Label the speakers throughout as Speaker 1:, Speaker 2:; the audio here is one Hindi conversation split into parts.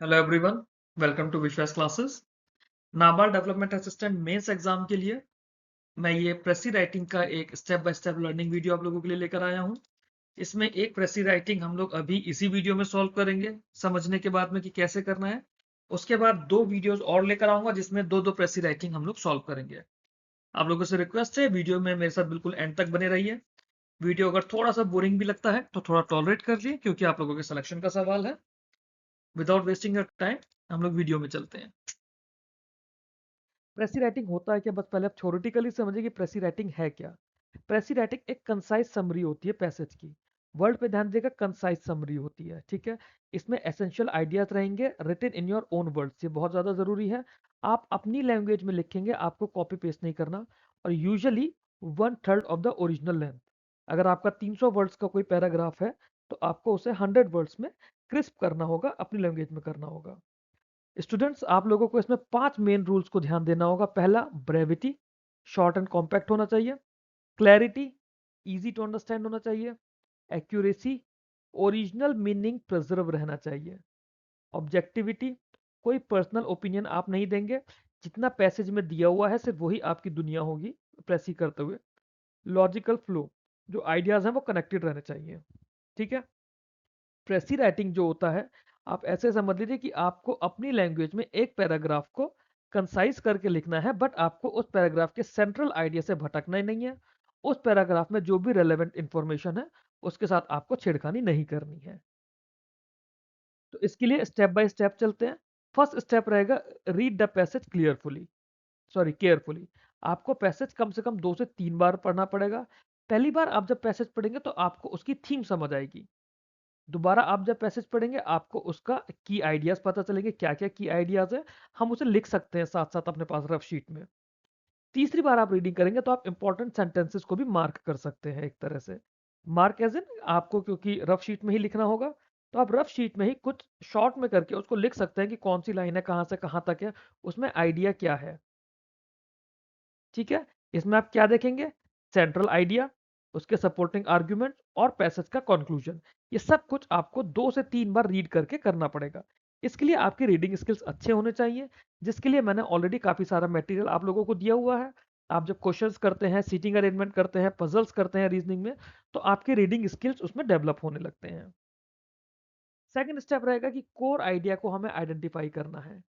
Speaker 1: Hello everyone, welcome to Vishwas classes. NABARD development assistant mains exam के लिए मैं ये प्रेसी राइटिंग का एक step by step learning video आप लोगों के लिए लेकर आया हूँ। इसमें एक प्रेसी राइटिंग हम लोग अभी इसी वीडियो में सॉल्व करेंगे समझने के बाद में कि कैसे करना है। उसके बाद दो वीडियोस और लेकर आऊंगा जिसमें दो दो प्रेसी राइटिंग हम लोग सॉल्व करेंगे। आप लोगों से रिक्वेस्ट है, वीडियो में मेरे साथ बिल्कुल एंड तक बने रहिए। वीडियो अगर थोड़ा सा बोरिंग भी लगता है तो थोड़ा टॉलरेट कर लिए, क्योंकि आप लोगों के सिलेक्शन का सवाल है। विदाउट वेस्टिंग योर टाइम हम लोग वीडियो में चलते हैं। प्रेसी राइटिंग होता है क्या, बस पहले आप थ्योरेटिकली समझिए कि प्रेसी राइटिंग है क्या। प्रेसी राइटिंग एक कंसाइज समरी होती है पैसेज की। वर्ड पे ध्यान देगा, कंसाइज समरी होती है, ठीक है। इसमें एसेंशियल आइडियाज रहेंगे written in your own words, ये बहुत ज़्यादा ज़रूरी है। आप अपनी लैंग्वेज में लिखेंगे, आपको कॉपी पेस्ट नहीं करना। और usually 1/3 of the original length. अगर आपका 300 वर्ड्स का कोई पैराग्राफ है तो आपको उसे 100 वर्ड्स में क्रिस्प करना होगा, अपनी लैंग्वेज में करना होगा। स्टूडेंट्स, आप लोगों को इसमें 5 मेन रूल्स को ध्यान देना होगा। पहला, ब्रेविटी, शॉर्ट एंड कॉम्पैक्ट होना चाहिए। क्लैरिटी, इजी टू अंडरस्टैंड होना चाहिए। एक्यूरेसी, ओरिजिनल मीनिंग प्रिजर्व रहना चाहिए। ऑब्जेक्टिविटी, कोई पर्सनल ओपिनियन आप नहीं देंगे, जितना पैसेज में दिया हुआ है सिर्फ वही आपकी दुनिया होगी प्रेसी करते हुए। लॉजिकल फ्लो, जो आइडियाज हैं वो कनेक्टेड रहने चाहिए, ठीक है। प्रेसी राइटिंग जो होता है, आप ऐसे समझ लीजिए कि आपको अपनी लैंग्वेज में एक पैराग्राफ को कंसाइज करके लिखना है, बट आपको उस पैराग्राफ के सेंट्रल आइडिया से भटकना ही नहीं है। उस पैराग्राफ में जो भी रेलेवेंट इंफॉर्मेशन है उसके साथ आपको छेड़खानी नहीं करनी है। तो इसके लिए स्टेप बाय स्टेप चलते हैं। फर्स्ट स्टेप रहेगा, रीड द पैसेज केयरफुली। आपको पैसेज कम से कम 2 से 3 बार पढ़ना पड़ेगा। पहली बार आप जब पैसेज पढ़ेंगे तो आपको उसकी थीम समझ आएगी। दोबारा आप जब पैसेज पढ़ेंगे आपको उसका की आइडियाज पता चलेंगे, क्या क्या की आइडियाज है। हम उसे लिख सकते हैं साथ साथ अपने पास रफ शीट में। तीसरी बार आप रीडिंग करेंगे तो आप इंपॉर्टेंट सेंटेंसेस को भी मार्क कर सकते हैं एक तरह से। मार्क एज इन, आपको क्योंकि रफ शीट में ही लिखना होगा तो आप रफ शीट में ही कुछ शॉर्ट में करके उसको लिख सकते हैं कि कौन सी लाइन है, कहाँ से कहाँ तक है, उसमें आइडिया क्या है, ठीक है। इसमें आप क्या देखेंगे, सेंट्रल आइडिया, उसके सपोर्टिंग आर्ग्यूमेंट और पैसेज का कंक्लूजन। ये सब कुछ आपको 2 से 3 बार रीड करके करना पड़ेगा। इसके लिए आपके रीडिंग स्किल्स अच्छे होने चाहिए, जिसके लिए मैंने ऑलरेडी काफ़ी सारा मटेरियल आप लोगों को दिया हुआ है। आप जब क्वेश्चंस करते हैं, सीटिंग अरेंजमेंट करते हैं, पजल्स करते हैं रीजनिंग में, तो आपके रीडिंग स्किल्स उसमें डेवलप होने लगते हैं। सेकंड स्टेप रहेगा कि कोर आइडिया को हमें आइडेंटिफाई करना है।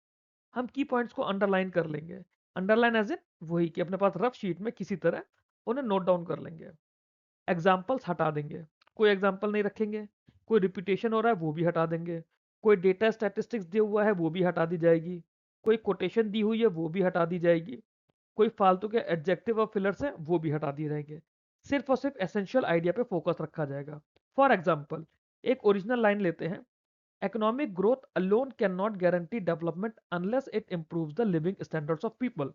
Speaker 1: हम की पॉइंट्स को अंडरलाइन कर लेंगे। अंडरलाइन एज इन वही कि अपने पास रफ शीट में किसी तरह उन्हें नोट डाउन कर लेंगे। एग्जाम्पल्स हटा देंगे, कोई एग्जाम्पल नहीं रखेंगे। कोई रिपीटेशन हो रहा है वो भी हटा देंगे। कोई डेटा स्टैटिस्टिक्स दिया हुआ है वो भी हटा दी जाएगी। कोई कोटेशन दी हुई है वो भी हटा दी जाएगी। कोई फालतू के एडजेक्टिव और फिलर्स हैं वो भी हटा दिए जाएंगे। सिर्फ और सिर्फ एसेंशियल आइडिया पे फोकस रखा जाएगा। फॉर एग्जाम्पल, एक ओरिजिनल लाइन लेते हैं, economic growth alone cannot guarantee development unless it improves the living standards of people।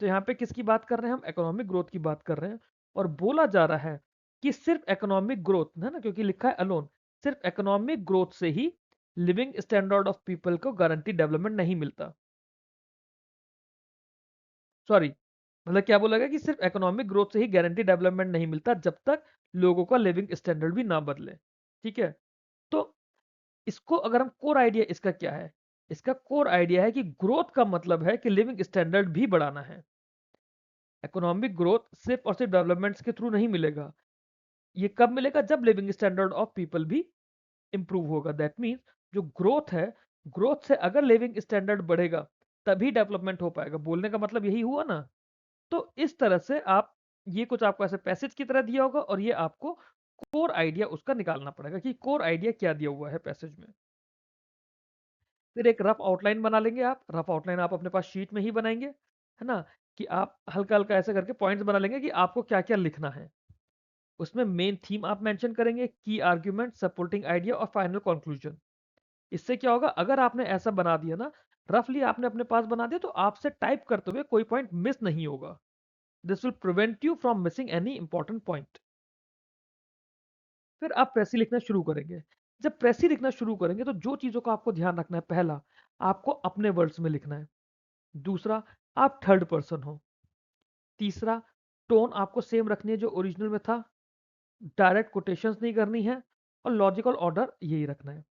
Speaker 1: तो यहाँ पे किसकी बात कर रहे हैं, हम इकोनॉमिक ग्रोथ की बात कर रहे हैं। और बोला जा रहा है कि सिर्फ इकोनॉमिक ग्रोथ है ना, क्योंकि लिखा है अलोन, सिर्फ इकोनॉमिक ग्रोथ से ही लिविंग स्टैंडर्ड ऑफ पीपल को गारंटी डेवलपमेंट नहीं मिलता। सॉरी, मतलब क्या बोला गया कि सिर्फ इकोनॉमिक ग्रोथ से ही गारंटी डेवलपमेंट नहीं मिलता जब तक लोगों का लिविंग स्टैंडर्ड भी ना बदले, ठीक है। तो इसको अगर हम कोर आइडिया, इसका क्या है, इसका कोर आइडिया है कि ग्रोथ का मतलब है कि लिविंग स्टैंडर्ड भी बढ़ाना है। इकोनॉमिक ग्रोथ सिर्फ और सिर्फ डेवलपमेंट्स के थ्रू नहीं मिलेगा। ये कब मिलेगा, जब लिविंग स्टैंडर्ड ऑफ पीपल भी इंप्रूव होगा। दैट मीन्स जो ग्रोथ है, ग्रोथ से अगर लिविंग स्टैंडर्ड बढ़ेगा तभी डेवलपमेंट हो पाएगा। बोलने का मतलब यही हुआ ना। तो इस तरह से आप, ये कुछ आपको ऐसे पैसेज की तरह दिया होगा और ये आपको कोर आइडिया उसका निकालना पड़ेगा कि कोर आइडिया क्या दिया हुआ है पैसेज में। फिर एक रफ आउटलाइन बना लेंगे आप। रफ आउटलाइन आप अपने पास शीट में ही बनाएंगे, है ना, कि आप हल्का हल्का ऐसे करके पॉइंट्स बना लेंगे कि आपको क्या क्या लिखना है। उसमें मेन थीम आप मेंशन करेंगे, की आर्ग्यूमेंट, सपोर्टिंग आइडिया और फाइनल कंक्लूजन। इससे क्या होगा, अगर आपने ऐसा बना दिया ना, रफली आपने अपने पास बना दिया, तो आपसे टाइप करते हुए कोई पॉइंट मिस नहीं होगा। This will prevent you from missing any important point. फिर आप प्रेसी लिखना शुरू करेंगे। जब प्रेसी लिखना शुरू करेंगे तो जो चीज़ों का आपको ध्यान रखना है, पहला, आपको अपने वर्ड्स में लिखना है। दूसरा, आप थर्ड पर्सन हो। तीसरा, टोन आपको सेम रखनी है जो ओरिजिनल में था। डायरेक्ट कोटेशंस नहीं करनी है। और लॉजिकल ऑर्डर यही रखना है।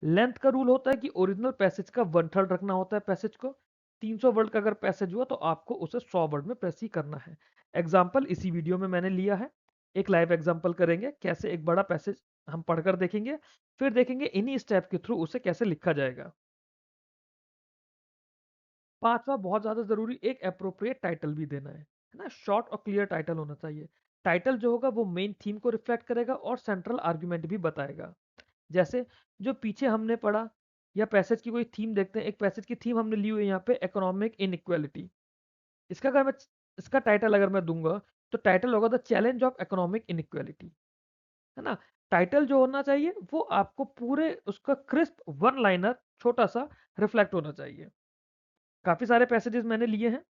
Speaker 1: लेंथ का रूल होता है कि ओरिजिनल पैसेज का 1/3 रखना होता है पैसेज को। 300 वर्ड का अगर पैसेज हुआ तो आपको उसे 100 वर्ड में प्रेस ही करना है। एग्जाम्पल इसी वीडियो में मैंने लिया है। एक लाइव एग्जाम्पल करेंगे कैसे एक बड़ा पैसेज हम पढ़कर देखेंगे, फिर देखेंगे इन्हीं स्टेप के थ्रू उसे कैसे लिखा जाएगा। पांचवा बहुत ज्यादा जरूरी, एक अप्रोप्रिएट टाइटल भी देना है ना। शॉर्ट और क्लियर टाइटल होना चाहिए। टाइटल जो होगा वो मेन थीम को रिफ्लेक्ट करेगा और सेंट्रल आर्गुमेंट भी बताएगा। जैसे जो पीछे हमने पढ़ा, या पैसेज की कोई थीम देखते हैं। एक पैसेज की थीम हमने ली हुई है यहाँ पे, इकोनॉमिक इनइक्वालिटी। इसका अगर मैं इसका टाइटल अगर मैं दूंगा तो टाइटल होगा the challenge of economic inequality, है ना। टाइटल जो होना चाहिए वो आपको पूरे उसका क्रिस्प वन लाइनर छोटा सा रिफ्लेक्ट होना चाहिए। काफी सारे पैसेजेस मैंने लिए हैं।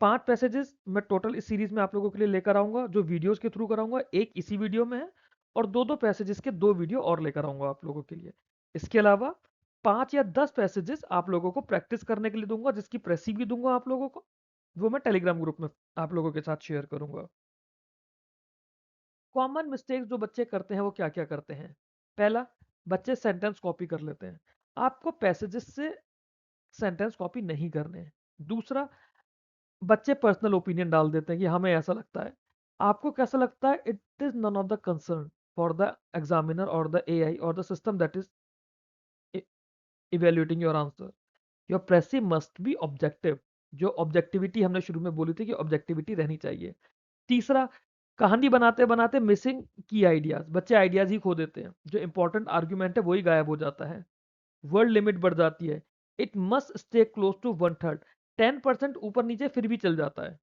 Speaker 1: 5 पैसेजेस मैं टोटल इस सीरीज में आप लोगों के लिए लेकर आऊंगा, जो वीडियोस के थ्रू कराऊंगा। एक इसी वीडियो में है, और दो पैसेजेस के 2 वीडियो और लेकर आऊंगा आप लोगों के लिए। इसके अलावा 5 या 10 पैसेजेस आप लोगों को प्रैक्टिस करने के लिए दूंगा, जिसकी प्रेसी भी दूंगा आप लोगों को। वो मैं टेलीग्राम ग्रुप में आप लोगों के साथ शेयर करूंगा। कॉमन मिस्टेक्स जो बच्चे करते हैं वो क्या क्या करते हैं। पहला, बच्चे सेंटेंस कॉपी कर लेते हैं। आपको पैसेजेस से सेंटेंस कॉपी नहीं करने हैं। दूसरा, बच्चे पर्सनल ओपिनियन डाल देते हैं कि हमें ऐसा लगता है। आपको कैसा लगता है, it is none of the concern for the examiner और द एआई और the system that is evaluating your answer. Your precis must be objective. जो ऑब्जेक्टिविटी हमने शुरू में बोली थी कि ऑब्जेक्टिविटी रहनी चाहिए। तीसरा, कहानी बनाते बनाते मिसिंग की आइडियाज, बच्चे आइडियाज ही खो देते हैं। जो इंपॉर्टेंट आर्ग्यूमेंट है वही गायब हो जाता है। वर्ड लिमिट बढ़ जाती है। It must stay close to 1/3। 10% ऊपर नीचे फिर भी चल जाता है,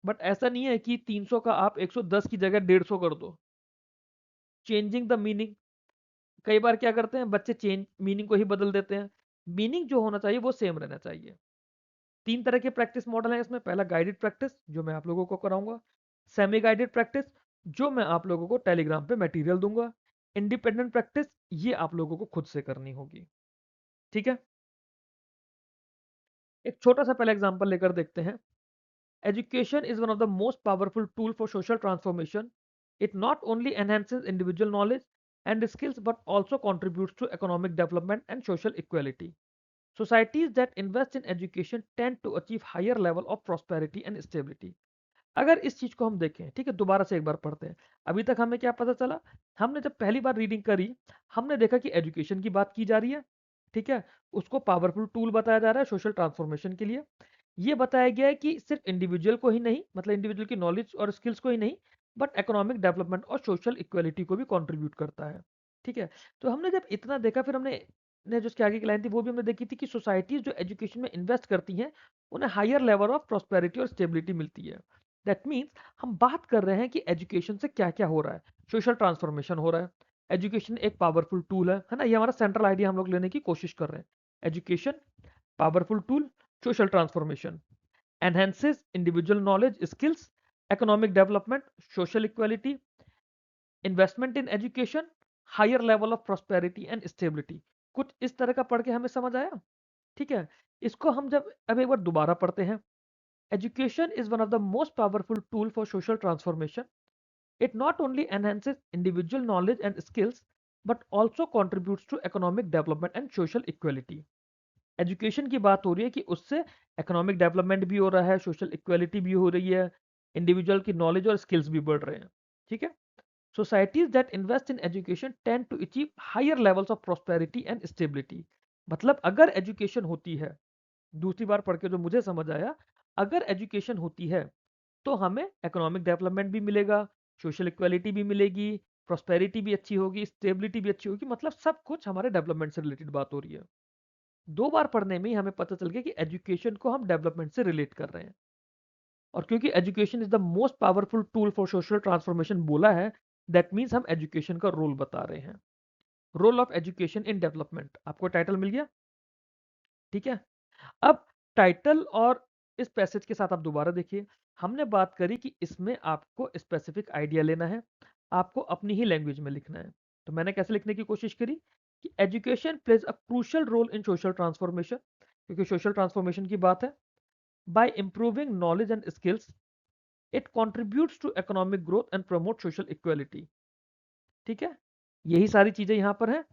Speaker 1: बट ऐसा नहीं है कि 300 का आप 110 की जगह 150 कर दो। चेंजिंग द मीनिंग, कई बार क्या करते हैं बच्चे, चेंज मीनिंग को ही बदल देते हैं। मीनिंग जो होना चाहिए वो सेम रहना चाहिए। 3 तरह के प्रैक्टिस मॉडल है इसमें। पहला, गाइडेड प्रैक्टिस, जो मैं आप लोगों को कराऊंगा। सेमी गाइडेड प्रैक्टिस, जो मैं आप लोगों को टेलीग्राम पे मटेरियल दूंगा। इंडिपेंडेंट प्रैक्टिस, ये आप लोगों को खुद से करनी होगी। ठीक है, एक छोटा सा पहले एग्जांपल लेकर देखते हैं। Education is one of the most powerful tool for social transformation. It not only enhances individual knowledge and skills but also contributes to economic development and social equality. Societies that invest in education tend to achieve higher level of prosperity and stability. अगर इस चीज को हम देखें, ठीक है, दोबारा से एक बार पढ़ते हैं। अभी तक हमें क्या पता चला, हमने जब पहली बार रीडिंग करी, हमने देखा कि एजुकेशन की बात की जा रही है। ठीक है, उसको पावरफुल टूल बताया जा रहा है सोशल ट्रांसफॉर्मेशन के लिए। ये बताया गया है कि सिर्फ इंडिविजुअल को ही नहीं, मतलब इंडिविजुअल की नॉलेज और स्किल्स को ही नहीं, बट इकोनॉमिक डेवलपमेंट और सोशल इक्वलिटी को भी कंट्रीब्यूट करता है। ठीक है, तो हमने जब इतना देखा, फिर हमने ने जो उसके आगे की लाइन थी वो भी हमने देखी थी कि सोसाइटीज जो एजुकेशन में इन्वेस्ट करती हैं, उन्हें हायर लेवल ऑफ प्रॉस्पेरिटी और स्टेबिलिटी मिलती है। दैट मीन्स हम बात कर रहे हैं कि एजुकेशन से क्या क्या हो रहा है। सोशल ट्रांसफॉर्मेशन हो रहा है। एजुकेशन एक पावरफुल टूल है ना। ये हमारा सेंट्रल आइडिया हम लोग लेने की कोशिश कर रहे हैं। Education powerful tool, social transformation, enhances individual knowledge skills, economic development, social equality, investment in education, higher level of prosperity and stability। कुछ इस तरह का पढ़ के हमें समझ आया। ठीक है, इसको हम जब अब एक बार दोबारा पढ़ते हैं। Education is one of the most powerful tool for social transformation. It not only enhances individual knowledge and skills, but also contributes to economic development and social equality. Education की बात हो रही है कि उससे इकोनॉमिक डेवलपमेंट भी हो रहा है, सोशल इक्वलिटी भी हो रही है, इंडिविजुअल की नॉलेज और स्किल्स भी बढ़ रहे हैं। ठीक है, societies that invest in education tend to achieve higher levels of prosperity and stability. मतलब अगर एजुकेशन होती है, दूसरी बार पढ़ के जो मुझे समझ आया, अगर एजुकेशन होती है तो हमें इकोनॉमिक डेवलपमेंट भी मिलेगा, सोशल इक्वलिटी भी मिलेगी, प्रॉस्पेरिटी भी अच्छी होगी, स्टेबिलिटी भी अच्छी होगी। मतलब सब कुछ हमारे डेवलपमेंट से रिलेटेड बात हो रही है। 2 बार पढ़ने में ही हमें पता चल गया कि एजुकेशन को हम डेवलपमेंट से रिलेट कर रहे हैं। और क्योंकि education is the most powerful tool for social transformation बोला है, दैट मीन्स हम एजुकेशन का रोल बता रहे हैं। Role of education in development, आपको टाइटल मिल गया। ठीक है, अब टाइटल और इस पैसेज के साथ आप दोबारा देखिए। हमने बात करी कि इसमें आपको स्पेसिफिक आइडिया लेना है, आपको अपनी ही लैंग्वेज में लिखना है। तो मैंने कैसे लिखने की कोशिश करी कि education plays a crucial role in social transformation, क्योंकि सोशल ट्रांसफॉर्मेशन की बात है। By improving knowledge and skills, it contributes to economic growth and promote social equality. ठीक है, यही सारी चीजें यहां पर हैं।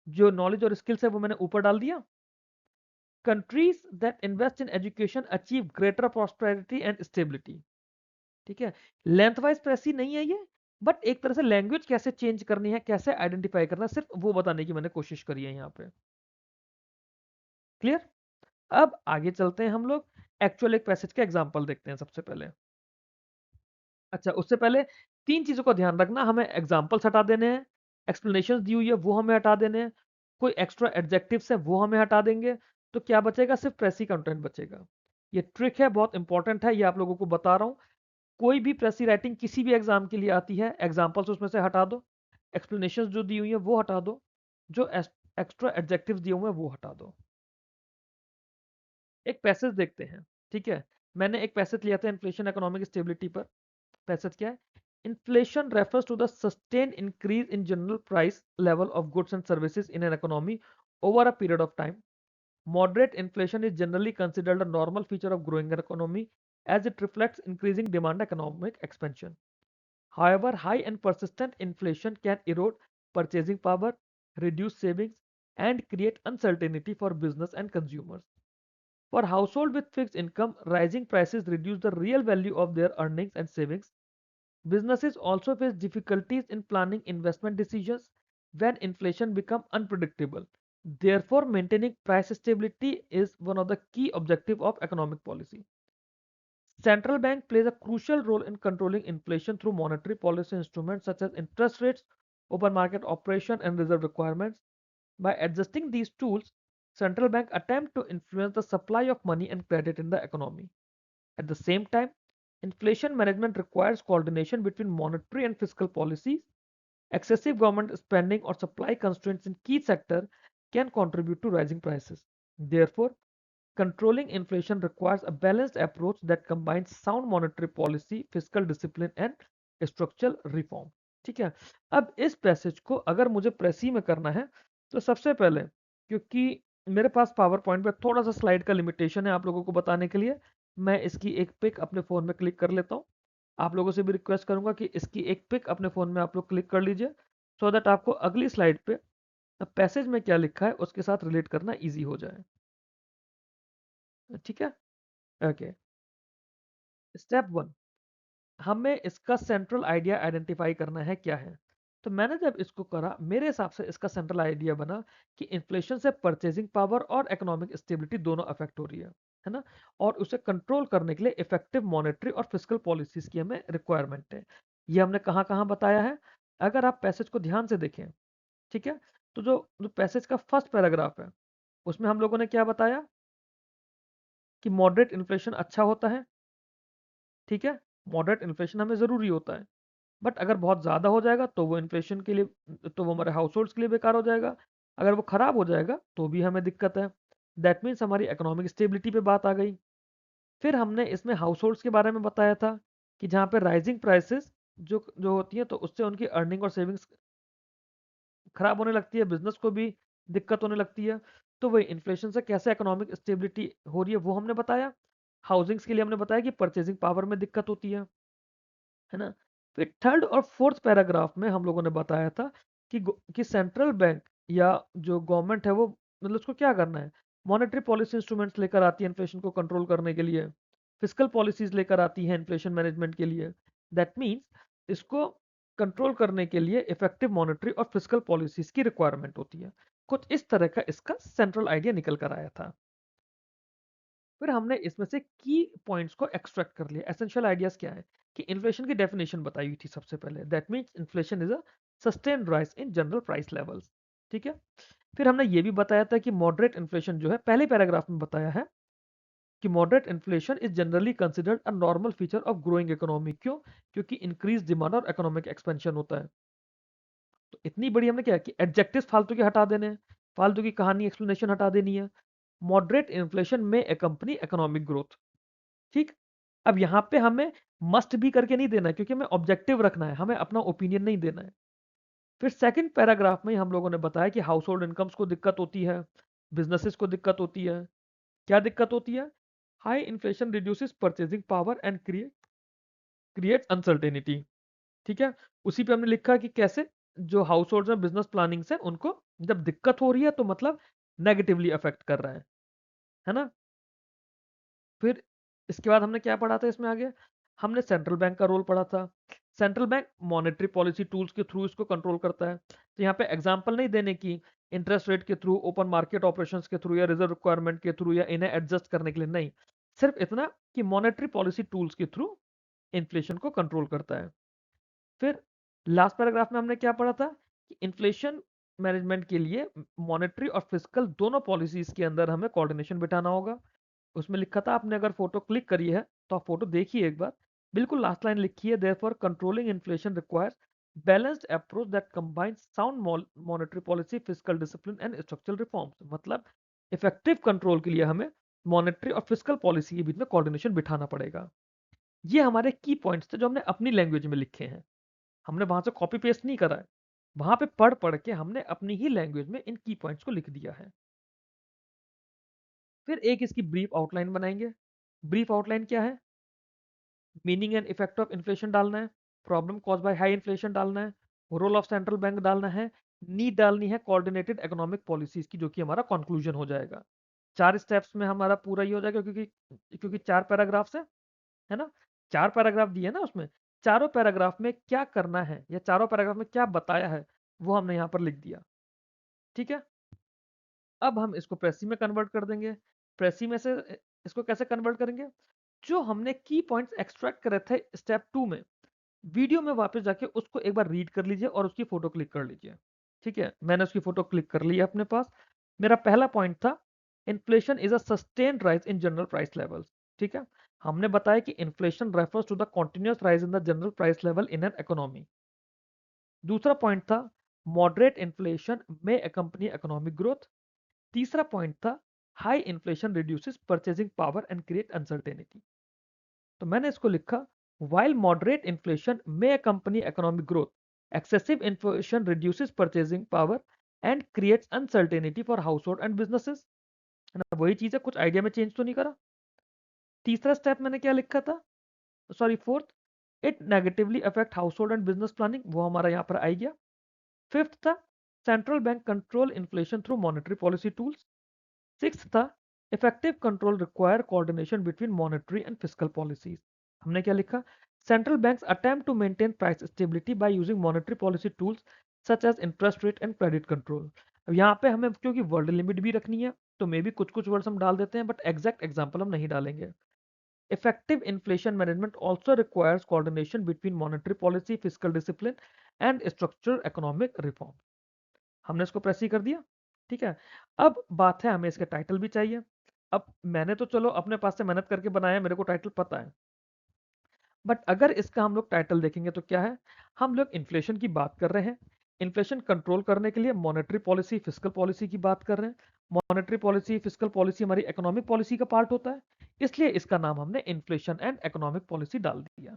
Speaker 1: जो नॉलेज और स्किल्स है वो मैंने ऊपर डाल दिया। Countries that invest in education achieve greater prosperity and stability. ठीक है, लेंथ वाइज प्रेसी नहीं है ये, बट एक तरह से लैंग्वेज कैसे चेंज करनी है, कैसे आइडेंटिफाई करना है, सिर्फ वो बताने की मैंने कोशिश करी है यहाँ पे। क्लियर? अब आगे चलते हैं हम लोग, एक्चुअल एक पैसेज का एग्जांपल देखते हैं सबसे पहले। अच्छा, उससे पहले तीन चीजों का ध्यान रखना, हमें एग्जांपल्स हटा देने हैं, एक्सप्लेनेशंस दी हुई है वो हमें हटा देने हैं, कोई एक्स्ट्रा एडजेक्टिव्स है वो हमें हटा देंगे, तो क्या बचेगा? सिर्फ प्रेसी कंटेंट बचेगा। ये ट्रिक है, बहुत इंपॉर्टेंट है, ये आप लोगों को बता रहा हूँ। कोई भी प्रेसी राइटिंग किसी भी एग्जाम के लिए आती है, एग्जाम्पल्स उसमें से हटा दो, एक्सप्लेनेशंस जो दी हुई है वो हटा दो, जो एक्स्ट्रा एडजेक्टिव्स दिए हुए हैं वो हटा दो। एक पैसेज देखते हैं। ठीक है, मैंने एक पैसेज लिया था इन्फ्लेशन इकोनॉमिक स्टेबिलिटी पर। पैसेज क्या है? Inflation refers to the sustain increase in general price level of goods and services in an economy over a period of time. Moderate inflation is generally considered a normal feature of growing an economy as it reflects increasing demand and economic expansion. However, high and persistent inflation can erode purchasing power, reduce savings, and create uncertainty for business and consumers. For households with fixed income, rising prices reduce the real value of their earnings and savings. Businesses also face difficulties in planning investment decisions when inflation becomes unpredictable. Therefore, maintaining price stability is one of the key objectives of economic policy. Central bank plays a crucial role in controlling inflation through monetary policy instruments such as interest rates, open market operation, and reserve requirements. By adjusting these tools, central bank attempt to influence the supply of money and credit in the economy. At the same time, inflation management requires coordination between monetary and fiscal policies. Excessive government spending or supply constraints in key sectors can contribute to rising prices. Therefore, controlling inflation requires a balanced approach that combines sound monetary policy, fiscal discipline and structural reform. ठीक है, अब इस पैसेज को अगर मुझे प्रेसी में करना है तो सबसे पहले, क्योंकि मेरे पास पावर पॉइंट पे थोड़ा सा स्लाइड का लिमिटेशन है आप लोगों को बताने के लिए, मैं इसकी एक पिक अपने फ़ोन में क्लिक कर लेता हूँ। आप लोगों से भी रिक्वेस्ट करूंगा कि इसकी एक पिक अपने फ़ोन में आप लोग क्लिक कर लीजिए, सो दैट आपको अगली स्लाइड पे पैसेज में क्या लिखा है उसके साथ रिलेट करना ईजी हो जाए। ठीक है, ओके। स्टेप वन, हमें इसका सेंट्रल आइडिया आइडेंटिफाई करना है क्या है। तो मैंने जब इसको करा, मेरे हिसाब से इसका सेंट्रल आइडिया बना कि इन्फ्लेशन से परचेजिंग पावर और इकोनॉमिक स्टेबिलिटी दोनों अफेक्ट हो रही है ना, और उसे कंट्रोल करने के लिए इफेक्टिव मॉनेटरी और फिस्कल पॉलिसीज की हमें रिक्वायरमेंट है। ये हमने कहाँ कहाँ बताया है, अगर आप पैसेज को ध्यान से देखें, ठीक है, तो जो पैसेज का फर्स्ट पैराग्राफ है उसमें हम लोगों ने क्या बताया कि मॉडरेट इन्फ्लेशन अच्छा होता है। ठीक है, मॉडरेट इन्फ्लेशन हमें ज़रूरी होता है, बट अगर बहुत ज़्यादा हो जाएगा तो वो इन्फ्लेशन के लिए, तो वो हमारे हाउस होल्ड्स के लिए बेकार हो जाएगा, अगर वो ख़राब हो जाएगा तो भी हमें दिक्कत है। दैट मीन्स हमारी इकोनॉमिक स्टेबिलिटी पे बात आ गई। फिर हमने इसमें हाउस होल्ड्स के बारे में बताया था कि जहाँ पे राइजिंग प्राइसेस जो जो होती हैं तो उससे उनकी अर्निंग और सेविंग्स खराब होने लगती है, बिजनेस को भी दिक्कत होने लगती है। तो वही इन्फ्लेशन से कैसे इकोनॉमिक स्टेबिलिटी हो रही है वो हमने बताया। हाउसिंग्स के लिए हमने बताया कि परचेजिंग पावर में दिक्कत होती है ना। फिर थर्ड और फोर्थ पैराग्राफ में हम लोगों ने बताया था कि सेंट्रल बैंक या जो गवर्नमेंट है वो मतलब उसको क्या करना है, मॉनेटरी पॉलिसी इंस्ट्रूमेंट्स लेकर आती है इन्फ्लेशन को कंट्रोल करने के लिए, फिस्कल पॉलिसीज लेकर आती है इन्फ्लेशन मैनेजमेंट के लिए। दैट मीन्स इसको कंट्रोल करने के लिए इफेक्टिव मॉनेटरी और फिस्कल पॉलिसीज की रिक्वायरमेंट होती है। कुछ इस तरह का इसका सेंट्रल आइडिया निकल कर आया था। फिर हमने इसमें से की पॉइंट्स को एक्सट्रैक्ट कर लिया। एसेंशियल आइडियाज क्या है कि इन्फ्लेशन की डेफिनेशन बताई हुई थी सबसे पहले, that means inflation is a sustained rise in general price levels. ठीक है, फिर हमने ये भी बताया था कि मॉडरेट इन्फ्लेशन जो है, पहले पैराग्राफ में बताया है कि moderate inflation is generally considered a normal feature of growing economy. क्यों? क्योंकि इंक्रीज डिमांड और इकोनॉमिक एक्सपेंशन होता है। तो इतनी बड़ी हमने क्या कि एडजेक्टिव्स फालतू के हटा देने हैं, फालतू की कहानी एक्सप्लेनेशन हटा देनी है। मॉडरेट इन्फ्लेशन में कंपनी इकोनॉमिक ग्रोथ। ठीक, अब यहाँ पे हमें मस्ट भी करके नहीं देना है, क्योंकि हमें ऑब्जेक्टिव रखना है, हमें अपना ओपिनियन नहीं देना है। फिर सेकंड पैराग्राफ में हम लोगों ने बताया कि हाउस होल्ड इनकम्स को दिक्कत होती है, बिजनेसेस को दिक्कत होती है। क्या दिक्कत होती है? High inflation reduces purchasing power and create uncertainty. ठीक है, उसी पे हमने लिखा कि कैसे जो हाउस होल्ड में बिजनेस प्लानिंग से उनको जब दिक्कत हो रही है तो मतलब नेगेटिवली अफेक्ट कर रहा है ना। फिर इसके बाद हमने क्या पढ़ा था इसमें आगे, हमने सेंट्रल बैंक का रोल पढ़ा था। Central bank monetary policy tools के थ्रू इसको कंट्रोल करता है। तो यहाँ पे एग्जांपल नहीं देने की इंटरेस्ट रेट के थ्रू, ओपन मार्केट ऑपरेशंस के थ्रू, या रिजर्व रिक्वायरमेंट के थ्रू, या इन्हें एडजस्ट करने के लिए नहीं, सिर्फ इतना कि मॉनेटरी पॉलिसी टूल्स के थ्रू इन्फ्लेशन को कंट्रोल करता है। फिर लास्ट पैराग्राफ में हमने क्या पढ़ा था कि इन्फ्लेशन मैनेजमेंट के लिए मॉनेटरी और फिजिकल दोनों पॉलिसीज के अंदर हमें कोऑर्डिनेशन बिठाना होगा। उसमें लिखा था, आपने अगर फोटो क्लिक करी है तो आप फोटो देखिए एक बार, बिल्कुल लास्ट लाइन लिखी है, therefore controlling inflation requires balanced approach that combines sound monetary policy, physical discipline and structural reforms. मतलब इफेक्टिव कंट्रोल के लिए हमें मॉनेटरी और फिजिकल पॉलिसी के बीच में कोऑर्डिनेशन बिठाना पड़ेगा। ये हमारे की पॉइंट्स थे जो हमने अपनी लैंग्वेज में लिखे हैं, हमने वहां से कॉपी पेस्ट नहीं करा है, वहां पे पढ़ पढ़ के हमने अपनी ही लैंग्वेज में इन की पॉइंट्स को लिख दिया है। फिर एक इसकी ब्रीफ आउटलाइन बनाएंगे। ब्रीफ आउटलाइन क्या है, meaning and effect of inflation डालना है, problem cause by high inflation डालना है, रोल ऑफ सेंट्रल बैंक डालना है, नीड डालनी है कोऑर्डिनेटेड इकोनॉमिक पॉलिसीज की, जो कि हमारा कंक्लूजन हो जाएगा। 4 स्टेप्स में हमारा पूरा ये हो जाएगा, क्योंकि 4 पैराग्राफ्स है ना, 4 पैराग्राफ दिए ना उसमें, चारों पैराग्राफ में क्या करना है या चारों पैराग्राफ में क्या बताया है वो हमने यहाँ पर लिख दिया। ठीक है, अब हम इसको प्रेसी में कन्वर्ट कर देंगे। प्रेसी में से इसको कैसे कन्वर्ट करेंगे, जो हमने की पॉइंट्स एक्सट्रैक्ट करे थे स्टेप 2 में, वीडियो में वापस जाके उसको एक बार रीड कर लीजिए और उसकी फोटो क्लिक कर लीजिए। ठीक है, मैंने उसकी फोटो क्लिक कर ली है अपने पास। मेरा पहला पॉइंट था, inflation is a sustained rise in general price levels. ठीक है, हमने बताया कि inflation refers to the continuous rise in the general price level in an economy. दूसरा पॉइंट था, मॉडरेट इन्फ्लेशन में अकम्पनी इकोनॉमिक ग्रोथ। तीसरा पॉइंट था, high inflation reduces purchasing power and create uncertainty. तो मैंने इसको लिखा, while moderate inflation may accompany economic growth, excessive inflation reduces purchasing power and creates uncertainty for household and businesses। है ना, वही चीज है, कुछ आइडिया में चेंज तो नहीं करा। तीसरा स्टेप मैंने क्या लिखा था, sorry fourth, it negatively affect household and business planning, वो हमारा यहाँ पर आ गया। फिफ्थ था, central bank control inflation through monetary policy tools. Sixth था, effective control require coordination between monetary and physical policies. हमने क्या लिखा, central banks attempt to maintain price stability by using monetary policy tools such as interest rate and credit control. अब यहाँ पे हमें क्योंकि वर्ड लिमिट भी रखनी है तो मे भी कुछ कुछ वर्ड्स हम डाल देते हैं, बट एग्जैक्ट एग्जाम्पल हम नहीं डालेंगे। Effective inflation management also requires coordination between monetary policy, fiscal discipline, and structural economic reform। हमने इसको प्रेस ही कर दिया। ठीक है, अब बात है, हमें इसके टाइटल भी चाहिए। अब मैंने तो चलो अपने पास से मेहनत करके बनाया, मेरे को टाइटल पता है, बट अगर इसका हम लोग टाइटल देखेंगे तो क्या है, हम लोग इन्फ्लेशन की बात कर रहे हैं, इन्फ्लेशन कंट्रोल करने के लिए मॉनेटरी पॉलिसी, फिजिकल पॉलिसी की बात कर रहे हैं। मॉनेटरी पॉलिसी, फिजिकल पॉलिसी हमारी इकोनॉमिक पॉलिसी का पार्ट होता है, इसलिए इसका नाम हमने इन्फ्लेशन एंड इकोनॉमिक पॉलिसी डाल दिया।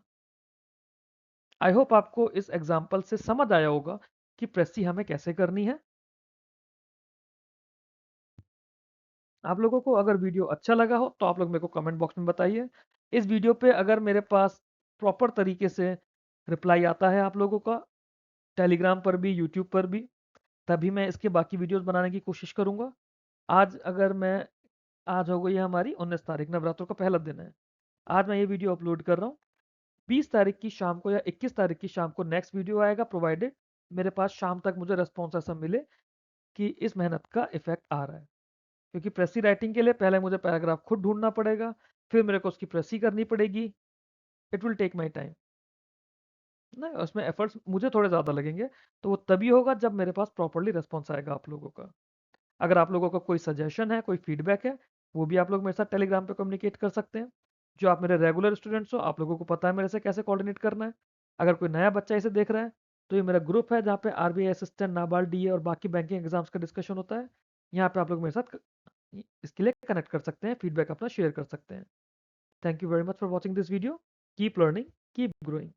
Speaker 1: आई होप आपको इस एग्जाम्पल से समझ आया होगा कि प्रेसी हमें कैसे करनी है। आप लोगों को अगर वीडियो अच्छा लगा हो तो आप लोग मेरे को कमेंट बॉक्स में बताइए। इस वीडियो पे अगर मेरे पास प्रॉपर तरीके से रिप्लाई आता है आप लोगों का, टेलीग्राम पर भी, यूट्यूब पर भी, तभी मैं इसके बाकी वीडियोस बनाने की कोशिश करूंगा। आज अगर मैं आज हो गई है हमारी 19 तारीख, नवरात्रों का पहला दिन है, आज मैं ये वीडियो अपलोड कर रहा हूँ। 20 तारीख की शाम को या 21 तारीख की शाम को नेक्स्ट वीडियो आएगा, प्रोवाइडेड मेरे पास शाम तक मुझे रिस्पॉन्स ऐसा मिले कि इस मेहनत का इफेक्ट आ रहा है। क्योंकि प्रेसी राइटिंग के लिए पहले मुझे पैराग्राफ खुद ढूंढना पड़ेगा, फिर मेरे को उसकी प्रेसी करनी पड़ेगी, it will take my time ना, उसमें एफर्ट्स मुझे थोड़े ज़्यादा लगेंगे। तो वो तभी होगा जब मेरे पास प्रॉपरली रिस्पॉन्स आएगा आप लोगों का। अगर आप लोगों का कोई सजेशन है, कोई फीडबैक है, वो भी आप लोग मेरे साथ टेलीग्राम पे कम्युनिकेट कर सकते हैं। जो आप मेरे रेगुलर स्टूडेंट्स हो, आप लोगों को पता है मेरे से कैसे कोऑर्डिनेट करना है। अगर कोई नया बच्चा इसे देख रहा है तो ये मेरा ग्रुप है जहाँ पे आरबीआई असिस्टेंट, नाबार्ड, डीए और बाकी बैंकिंग एग्जाम्स का डिस्कशन होता है। यहाँ पे आप लोग मेरे साथ इसके लिए कनेक्ट कर सकते हैं, फीडबैक अपना शेयर कर सकते हैं। Thank you very much for watching this video. Keep learning, keep growing.